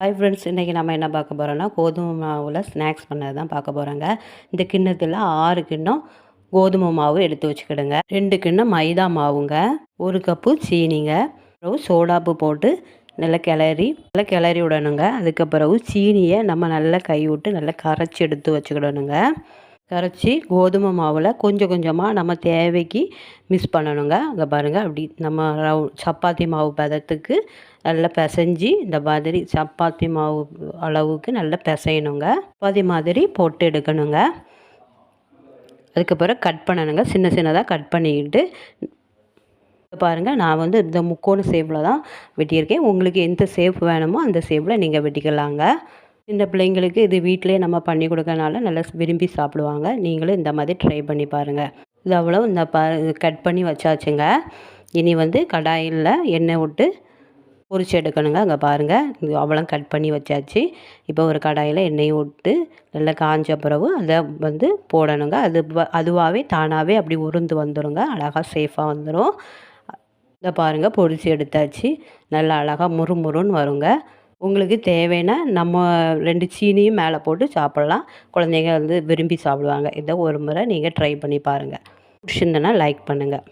Hi friends, இன்றைக்கி நம்ம என்ன பார்க்க போகிறோன்னா கோதுமை மாவில் ஸ்நாக்ஸ் பண்ணது தான் பார்க்க போகிறோங்க. இந்த கிண்ணத்தில் 6 கிண்ணம் கோதுமை மாவு எடுத்து வச்சுக்கிடுங்க. 2 கிண்ணம் மைதா மாவுங்க, 1 கப்பு சீனிங்க, அப்புறம் சோடாப்பு போட்டு நல்லா கிளறி விடணுங்க. அதுக்கப்புறம் சீனியை நம்ம நல்லா கை விட்டு நல்லா கரைச்சி எடுத்து வச்சுக்கிடணுங்க. கரைச்சி கோதுமை மாவில் கொஞ்சம் கொஞ்சமாக நம்ம தேவைக்கு மிக்ஸ் பண்ணணுங்க. அங்கே பாருங்கள், அப்படி நம்ம சப்பாத்தி மாவு பதத்துக்கு நல்லா பிசைஞ்சி இந்த மாதிரி சப்பாத்தி மாவு அளவுக்கு நல்லா பிசையணுங்க. சப்பாத்தி மாதிரி போட்டு எடுக்கணுங்க. அதுக்கப்புறம் கட் பண்ணணுங்க, சின்ன சின்னதாக கட் பண்ணிக்கிட்டு பாருங்கள். நான் இந்த முக்கோண ஷேப்பில் தான் வெட்டியிருக்கேன். உங்களுக்கு எந்த ஷேப் வேணுமோ அந்த ஷேப்பில் நீங்கள் வெட்டிக்கலாங்க. இந்த பிள்ளைங்களுக்கு இது வீட்டிலே நம்ம பண்ணி கொடுக்கறனால நல்லா விரும்பி சாப்பிடுவாங்க. நீங்களும் இந்த மாதிரி ட்ரை பண்ணி பாருங்கள். இது அவ்வளோ கட் பண்ணி வச்சாச்சுங்க. இனி கடாயில் எண்ணெய் விட்டு பொரிச்சு எடுக்கணுங்க. அங்கே பாருங்கள், இது அவ்வளோ கட் பண்ணி வச்சாச்சு. இப்போ ஒரு கடாயில் எண்ணெயை விட்டு நல்லா காஞ்ச பிறகு அதை போடணுங்க. அதுவாகவே தானாகவே அப்படி உருந்து வந்துடுங்க. அழகாக சேஃபாக வந்துடும். இதை பாருங்கள், பொரிச்சு எடுத்தாச்சு. நல்லா அழகாக முறுமுறுன்னு வருங்க. உங்களுக்கு தேவைன்னா நம்ம 2 சீனியும் மேலே போட்டு சாப்பிட்லாம். குழந்தைங்க விரும்பி சாப்பிடுவாங்க. இதை ஒரு முறை நீங்கள் ட்ரை பண்ணி பாருங்கள். பிடிச்சிருந்தனா லைக் பண்ணுங்கள்.